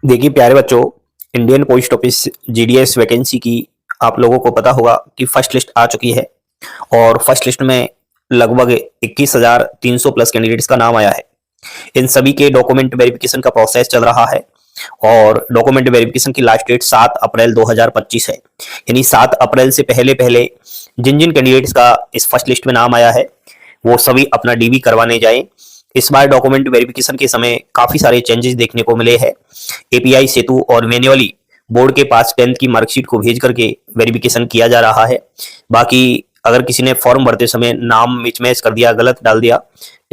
देखिए प्यारे बच्चों, Indian post office GDS vacancy की आप लोगों को पता होगा कि फर्स्ट लिस्ट आ चुकी है। और फर्स्ट लिस्ट में लगभग 21,300 प्लस कैंडिडेट्स का नाम आया है। इन सभी के डॉक्यूमेंट वेरिफिकेशन का प्रोसेस चल रहा है और डॉक्यूमेंट वेरिफिकेशन की लास्ट डेट 7 अप्रैल 2025 है। यानी 7 अप्रैल से पहले पहले जिन जिन कैंडिडेट्स का इस फर्स्ट लिस्ट में नाम आया है वो सभी अपना डीबी करवाने जाएं। इस बार डॉक्यूमेंट वेरिफिकेशन के समय काफी सारे चेंजेस देखने को मिले हैं। एपीआई सेतु और मैन्युअली बोर्ड के पास 10th की मार्कशीट को भेज करके वेरिफिकेशन किया जा रहा है। बाकी अगर किसी ने फॉर्म भरते समय नाम मिसमैच कर दिया, गलत डाल दिया,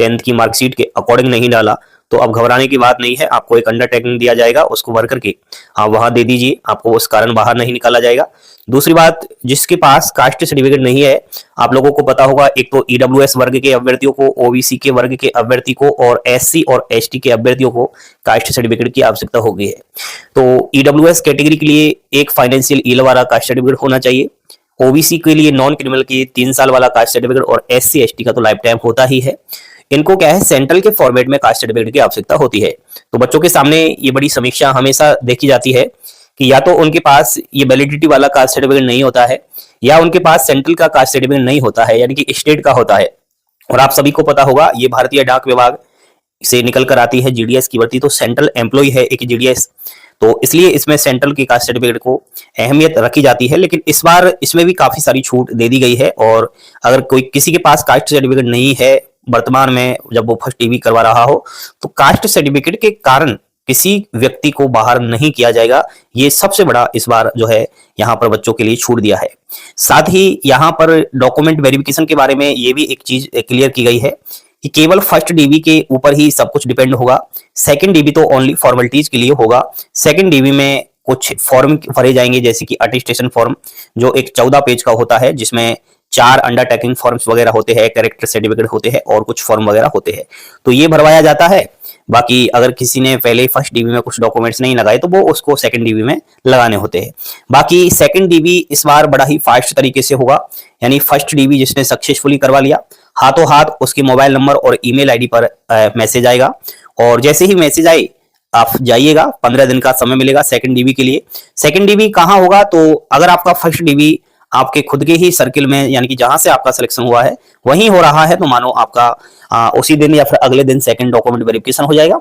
10th की मार्कशीट के अकॉर्डिंग नहीं डाला, तो अब घबराने की बात नहीं है। आपको एक अंडरटेकिंग दिया जाएगा, उसको भर करके आप वहां दे दीजिए, आपको उस कारण बाहर नहीं निकाला जाएगा। दूसरी बात, जिसके पास कास्ट सर्टिफिकेट नहीं है, आप लोगों को पता होगा, एक तो ईडब्ल्यूएस वर्ग के अभ्यर्थियों को, ओबीसी के वर्ग के अभ्यर्थी को और एससी और एसटी के अभ्यर्थियों को कास्ट सर्टिफिकेट की आवश्यकता होगी है। तो ईडब्ल्यूएस कैटेगरी के लिए एक फाइनेंशियल ईल वाला कास्ट सर्टिफिकेट होना चाहिए। ओबीसी के लिए नॉन क्रिमिनल के 3 साल वाला कास्ट सर्टिफिकेट और एससी एसटी का तो लाइफ टाइम होता ही है। इनको क्या है, सेंट्रल के फॉर्मेट में कास्ट सर्टिफिकेट की आवश्यकता होती है। तो बच्चों के सामने ये बड़ी समीक्षा हमेशा देखी जाती है कि या तो उनके पास ये वैलिडिटी वाला कास्ट सर्टिफिकेट नहीं होता है या उनके पास सेंट्रल का कास्ट सर्टिफिकेट नहीं होता है, यानी कि स्टेट का होता है। और आप सभी को पता होगा, ये भारतीय डाक विभाग से निकल कर आती है जीडीएस की भर्ती, तो सेंट्रल एम्प्लॉय है एक जीडीएस, तो इसलिए इसमें सेंट्रल के कास्ट सर्टिफिकेट को अहमियत रखी जाती है। लेकिन इस बार इसमें भी काफी सारी छूट दे दी गई है। और अगर कोई किसी के पास कास्ट सर्टिफिकेट नहीं है वर्तमान में, जब वो फर्स्ट टीवी करवा रहा हो, तो कास्ट सर्टिफिकेट के कारण किसी व्यक्ति को बाहर नहीं किया जाएगा। ये सबसे बड़ा इस बार जो है यहाँ पर बच्चों के लिए छूट दिया है। साथ ही यहाँ पर डॉक्यूमेंट वेरिफिकेशन के बारे में ये भी एक चीज क्लियर की गई है कि केवल फर्स्ट डीबी के ऊपर ही सब कुछ डिपेंड होगा। सेकंड डीबी तो ओनली फॉर्मेलिटीज के लिए होगा। सेकंड डीबी में कुछ फॉर्म भरे जाएंगे, जैसे कि अटेस्टेशन फॉर्म, जो एक 14 पेज का होता है, जिसमें 4 अंडरटेकिंग फॉर्म्स वगैरह होते हैं, कैरेक्टर सर्टिफिकेट होते हैं और कुछ फॉर्म वगैरह होते हैं, तो ये भरवाया जाता है। बाकी अगर किसी ने पहले फर्स्ट डीबी में कुछ डॉक्यूमेंट्स नहीं लगाए तो वो उसको सेकंड डीबी में लगाने होते हैं। बाकी सेकंड डीबी इस बार बड़ा ही फास्ट तरीके से होगा, यानी फर्स्ट डीबी जिसने सक्सेसफुली करवा लिया, हाथों हाथ उसके मोबाइल नंबर और ईमेल आईडी पर मैसेज आएगा। और जैसे ही मैसेज आए आप जाइएगा, 15 दिन का समय मिलेगा सेकंड डीबी के लिए। सेकंड डीबी कहाँ होगा, तो अगर आपका फर्स्ट डीबी आपके खुद के ही सर्किल में, यानी कि जहां से आपका सिलेक्शन हुआ है वहीं हो रहा है, तो मानो आपका उसी दिन या फिर अगले दिन सेकंड डॉक्यूमेंट वेरिफिकेशन हो जाएगा।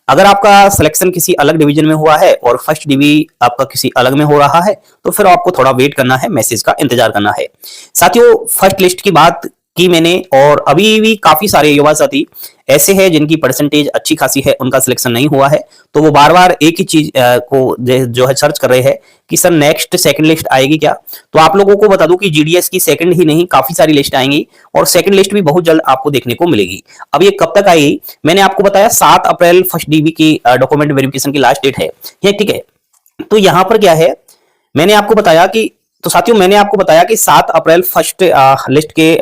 अगर आपका सिलेक्शन किसी अलग डिवीजन में हुआ है और फर्स्ट डीबी आपका किसी अलग में हो रहा है, तो फिर आपको थोड़ा वेट करना है, मैसेज का इंतजार करना है। साथियों, फर्स्ट लिस्ट की बात की मैंने, और अभी भी काफी सारे युवा साथी ऐसे हैं जिनकी परसेंटेज अच्छी खासी है, उनका सिलेक्शन नहीं हुआ है, तो वो बार बार एक ही चीज को जो है सर्च कर रहे हैं कि सर नेक्स्ट सेकंड लिस्ट आएगी क्या। तो आप लोगों को बता दूं कि जीडीएस की सेकंड ही नहीं, काफी सारी लिस्ट आएंगी और सेकंड लिस्ट भी बहुत जल्द आपको देखने को मिलेगी। अब ये कब तक आएगी, मैंने आपको बताया 7 अप्रैल फर्स्ट डीबी की डॉक्यूमेंट वेरिफिकेशन की लास्ट डेट है, ये ठीक है। तो यहां पर क्या है, मैंने आपको बताया कि, तो साथियों मैंने आपको बताया कि 7 अप्रैल फर्स्ट लिस्ट के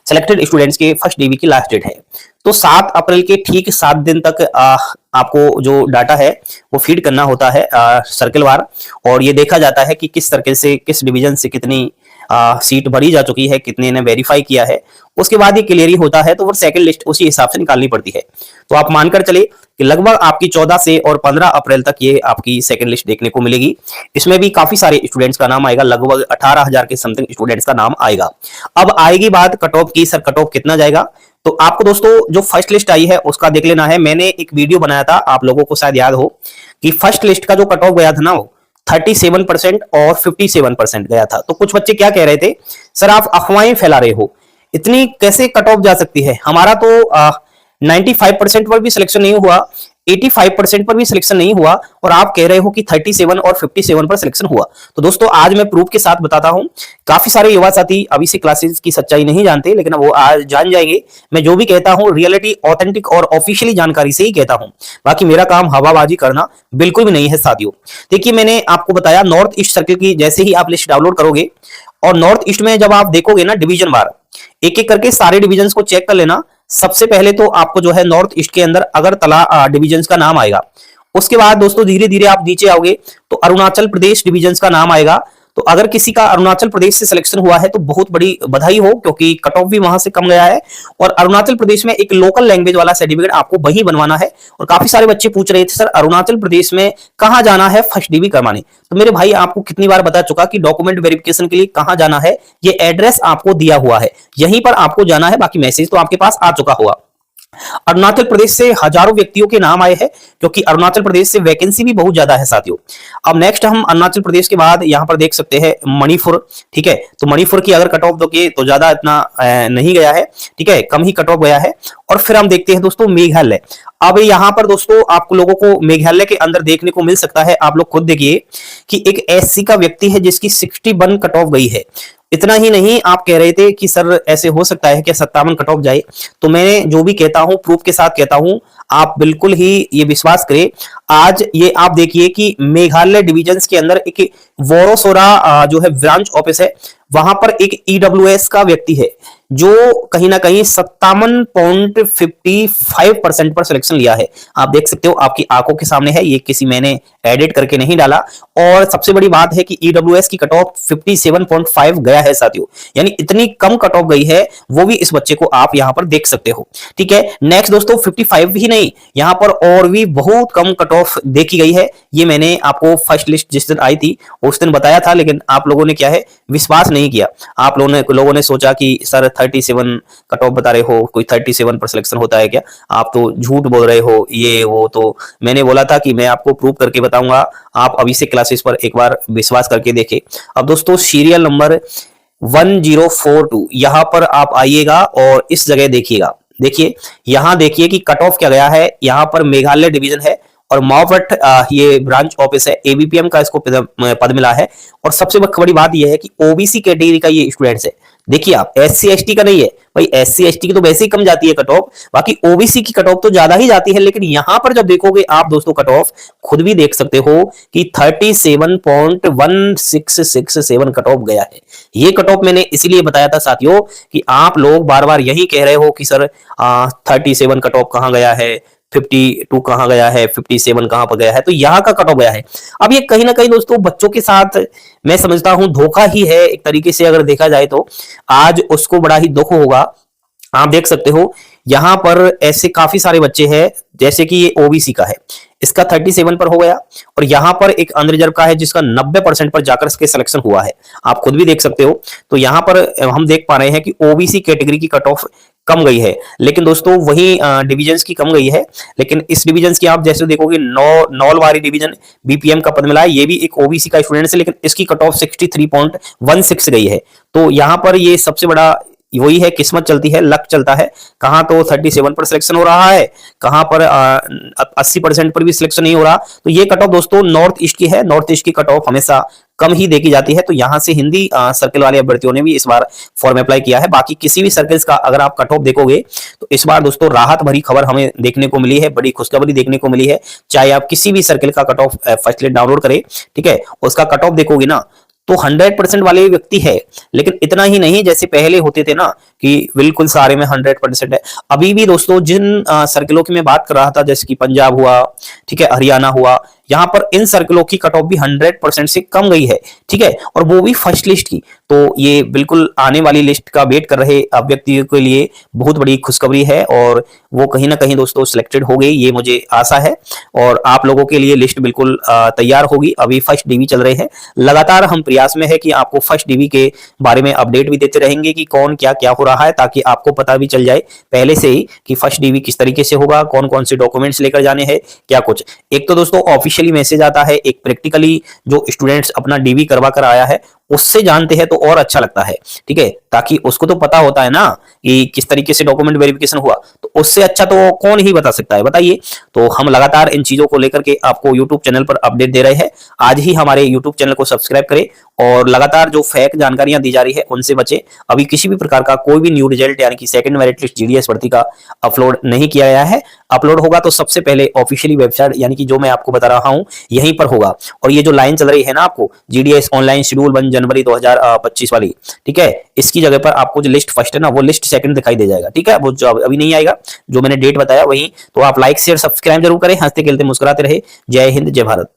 सेलेक्टेड स्टूडेंट्स के फर्स्ट डीबी की लास्ट डेट है। तो 7 अप्रैल के ठीक 7 दिन तक आपको जो डाटा है वो फीड करना होता है सर्कल वार, और ये देखा जाता है कि किस सर्कल से, किस डिवीजन से कितनी सीट भरी जा चुकी है, कितने ने वेरीफाई किया है। उसके बाद ये क्लियर ही होता है, तो वो सेकंड लिस्ट उसी हिसाब से निकालनी पड़ती है। तो आप मानकर चले कि लगभग आपकी 14 से और 15 अप्रैल तक ये आपकी सेकंड लिस्ट देखने को मिलेगी। इसमें भी काफी सारे स्टूडेंट्स का नाम आएगा, लगभग 18,000 के समथिंग स्टूडेंट्स का नाम आएगा। अब आएगी बात कट ऑफ की, सर कट ऑफ कितना जाएगा, तो आपको दोस्तों जो फर्स्ट लिस्ट आई है उसका देख लेना है। मैंने एक वीडियो बनाया था, आप लोगों को शायद याद हो, कि फर्स्ट लिस्ट का जो कट ऑफ गया था ना, वो 37% और 57% गया था। तो कुछ बच्चे क्या कह रहे थे, सर आप अफवाहें फैला रहे हो, इतनी कैसे कट ऑफ जा सकती है, हमारा तो 95% पर भी सिलेक्शन नहीं हुआ, 85% पर भी सिलेक्शन नहीं हुआ, और आप कह रहे हो कि 37 और 57 पर सिलेक्शन हुआ। तो दोस्तों आज मैं प्रूफ के साथ बताता हूं। काफी सारे युवा साथी अभी से क्लासेस की सच्चाई नहीं जानते, लेकिन वो आज जान जाएंगे। मैं जो भी कहता हूं रियलिटी, ऑथेंटिक और ऑफिशियली जानकारी से ही कहता हूं, बाकी मेरा काम हवाबाजी करना बिल्कुल भी नहीं है साथियों। देखिए मैंने आपको बताया नॉर्थ ईस्ट सर्किल की, जैसे ही आप लिस्ट डाउनलोड करोगे और नॉर्थ ईस्ट में जब आप देखोगे ना डिवीजन वार, एक एक करके सारे डिवीजन को चेक कर लेना। सबसे पहले तो आपको जो है नॉर्थ ईस्ट के अंदर अगरतला डिवीजन का नाम आएगा। उसके बाद दोस्तों धीरे धीरे आप नीचे आओगे तो अरुणाचल प्रदेश डिवीजन का नाम आएगा। तो अगर किसी का अरुणाचल प्रदेश से सिलेक्शन हुआ है तो बहुत बड़ी बधाई हो, क्योंकि कट ऑफ भी वहां से कम गया है। और अरुणाचल प्रदेश में एक लोकल लैंग्वेज वाला सर्टिफिकेट आपको वही बनवाना है। और काफी सारे बच्चे पूछ रहे थे सर अरुणाचल प्रदेश में कहां जाना है फर्स्ट डिग्री करवाने। तो मेरे भाई आपको कितनी बार बता चुका कि डॉक्यूमेंट वेरिफिकेशन के लिए कहां जाना है, ये एड्रेस आपको दिया हुआ है, यहीं पर आपको जाना है। बाकी मैसेज तो आपके पास आ चुका होगा। अरुणाचल प्रदेश से हजारों व्यक्तियों के नाम आए हैं, क्योंकि अरुणाचल प्रदेश से वैकेंसी भी बहुत ज्यादा है साथियों। अब नेक्स्ट हम अरुणाचल प्रदेश के बाद यहां पर देख सकते हैं मणिपुर। ठीक है, तो मणिपुर की अगर कट ऑफ दोगे तो ज्यादा इतना नहीं गया है, ठीक है, कम ही कट ऑफ गया है। और फिर हम देखते हैं दोस्तों मेघालय। अब यहां पर दोस्तों आप लोगों को मेघालय के अंदर देखने को मिल सकता है, आप लोग खुद देखिए कि एक एससी का व्यक्ति है जिसकी 61 कट ऑफ गई है। इतना ही नहीं, आप कह रहे थे कि सर ऐसे हो सकता है कि 57 कट ऑफ जाए, तो मैं जो भी कहता हूं प्रूफ के साथ कहता हूं, आप बिल्कुल ही ये विश्वास करें। आज ये आप देखिए कि मेघालय डिविजन्स के अंदर एक वोरोसोरा जो है ब्रांच ऑफिस है, वहां पर एक ईडब्ल्यूएस का व्यक्ति है जो कहीं ना कहीं 57.55% पर सिलेक्शन लिया है। आप देख सकते हो, आपकी आंखों के सामने है, ये किसी मैंने एडिट करके नहीं डाला। और सबसे बड़ी बात है कि ईडब्ल्यूएस की कट ऑफ 57.5 गया है साथियों, यानी इतनी कम कट ऑफ गई है, वो भी इस बच्चे को आप यहां पर देख सकते हो। ठीक है, नेक्स्ट दोस्तों 55 ही नहीं, यहां पर और भी बहुत कम कट ऑफ देखी गई है। ये मैंने आपको फर्स्ट लिस्ट जिस दिन आई थी उस दिन बताया था, लेकिन आप लोगों ने क्या है विश्वास नहीं किया। आप लोगों ने सोचा कि सर 37 कट ऑफ बता रहे हो, कोई 37 पर सिलेक्शन होता है क्या, आप तो झूठ बोल रहे हो, ये वो। तो मैंने बोला था कि मैं आपको प्रूव करके बताऊंगा, आप अभी से क्लासेस पर एक बार विश्वास करके देखें। अब दोस्तों सीरियल नंबर 1042 यहां पर आप आइएगा और इस जगह देखिएगा। देखिए यहां देखिए कि कट ऑफ क्या गया है। यहां पर मेघालय डिवीजन है और मावट ये ब्रांच ऑफिस है, एबीपीएम का इसको पद मिला है। और सबसे बड़ी बात यह है कि ओबीसी कैटेगरी का ये स्टूडेंट्स है। देखिए आप एससी एसटी का नहीं है भाई, एससी एसटी की तो वैसे ही कम जाती है कट ऑफ, बाकी ओबीसी की कट ऑफ तो ज्यादा ही जाती है। लेकिन यहां पर जब देखोगे आप दोस्तों कट ऑफ खुद भी देख सकते हो कि 37.1667 कट ऑफ गया है। ये कट ऑफ मैंने इसीलिए बताया था साथियों कि आप लोग बार बार यही कह रहे हो कि सर 37 कट ऑफ कहां गया है, 52 कहां गया है, 57 कहां पर गया है, तो यहां का कट ऑफ गया है। अब ये कहीं ना कहीं दोस्तों बच्चों के साथ मैं समझता हूं धोखा ही है एक तरीके से, अगर देखा जाए तो आज उसको बड़ा ही दुख होगा। आप देख सकते हो यहां पर ऐसे काफी सारे बच्चे हैं, जैसे कि ये ओबीसी का है, इसका 37 पर हो गया। और यहां पर एक अनरिजर्व का है जिसका 90% पर जाकर इसके सिलेक्शन हुआ है, आप खुद भी देख सकते हो। तो यहां पर हम देख पा रहे हैं कि ओबीसी कैटेगरी की कट ऑफ कम गई है, लेकिन दोस्तों वही डिविजन्स की कम गई है। लेकिन इस डिविजन्स की आप जैसे देखोगे नौलवारी डिवीजन बीपीएम का पद मिला है, ये भी एक ओबीसी का स्टूडेंट है, लेकिन इसकी कट ऑफ 63.16 गई है। तो यहां पर ये सबसे बड़ा वही है, किस्मत चलती है, लक चलता है। कहां तो 37 पर सिलेक्शन हो रहा है, कहां पर 80% पर भी सिलेक्शन नहीं हो रहा। तो ये कट ऑफ दोस्तों नॉर्थ ईस्ट की है, नॉर्थ ईस्ट की कट ऑफ हमेशा कम ही देखी जाती है। तो यहां से हिंदी सर्कल वाले अभ्यर्थियों ने भी इस बार फॉर्म अप्लाई किया है। बाकी किसी भी सर्कल्स का अगर आप कट ऑफ देखोगे तो इस बार दोस्तों राहत भरी खबर हमें देखने को मिली है, बड़ी खुशखबरी देखने को मिली है। चाहे आप किसी भी सर्कल का cut off first list download करें, ठीक है, उसका कट ऑफ देखोगे ना तो 100% वाले व्यक्ति है। लेकिन इतना ही नहीं, जैसे पहले होते थे ना कि बिल्कुल सारे में 100% है। अभी भी दोस्तों जिन सर्कलों की मैं बात कर रहा था, जैसे कि पंजाब हुआ, ठीक है, हरियाणा हुआ, यहां पर इन सर्कलों की कट ऑफ भी 100% से कम गई है, ठीक है, और वो भी फर्स्ट लिस्ट की। तो ये बिल्कुल आने वाली लिस्ट का वेट कर रहे अभ्यर्थियों के लिए बहुत बड़ी खुशखबरी है, और वो कहीं ना कहीं दोस्तों सिलेक्टेड हो गई, ये मुझे आशा है। और आप लोगों के लिए लिस्ट बिल्कुल तैयार होगी। अभी फर्स्ट डीवी चल रहे हैं, लगातार हम प्रयास में है कि आपको फर्स्ट डीवी के बारे में अपडेट भी देते रहेंगे कि कौन क्या क्या हो रहा है, ताकि आपको पता भी चल जाए पहले से ही कि फर्स्ट डीवी किस तरीके से होगा, कौन कौन से डॉक्यूमेंट्स लेकर जाने हैं, क्या कुछ। एक तो दोस्तों ऑफिशियली मैसेज आता है, एक प्रैक्टिकली जो स्टूडेंट्स अपना डीवी करवा कर आया है उससे जानते हैं तो और अच्छा लगता है, ठीक है, ताकि उसको तो पता होता है ना कि किस तरीके से डॉक्यूमेंट वेरिफिकेशन हुआ, तो उससे अच्छा तो कौन ही बता सकता है, बताइए। तो हम लगातार इन चीजों को लेकर के आपको यूट्यूब चैनल पर अपडेट दे रहे हैं। आज ही हमारे यूट्यूब चैनल को सब्सक्राइब करें और लगातार जो फेक जानकारियां दी जा रही है उनसे बचें। अभी किसी भी प्रकार का कोई भी न्यू रिजल्ट यानी कि सेकंड मेरिट लिस्ट जीडीएस भर्ती का अपलोड नहीं किया गया है। अपलोड होगा तो सबसे पहले ऑफिशियली वेबसाइट यानी कि जो मैं आपको बता रहा हूं यहीं पर होगा। और ये जो लाइन चल रही है ना आपको जीडीएस ऑनलाइन शेड्यूल 1 जनवरी 2025 वाली, ठीक है, इसकी जगह पर आपको जो लिस्ट फर्स्ट है ना वो लिस्ट सेकंड दिखाई दे जाएगा, ठीक है, वो जो अभी नहीं आएगा, जो मैंने डेट बताया वही। तो आप लाइक शेयर सब्सक्राइब जरूर करें, हंसते खेलते मुस्कुराते रहे। जय हिंद, जय भारत।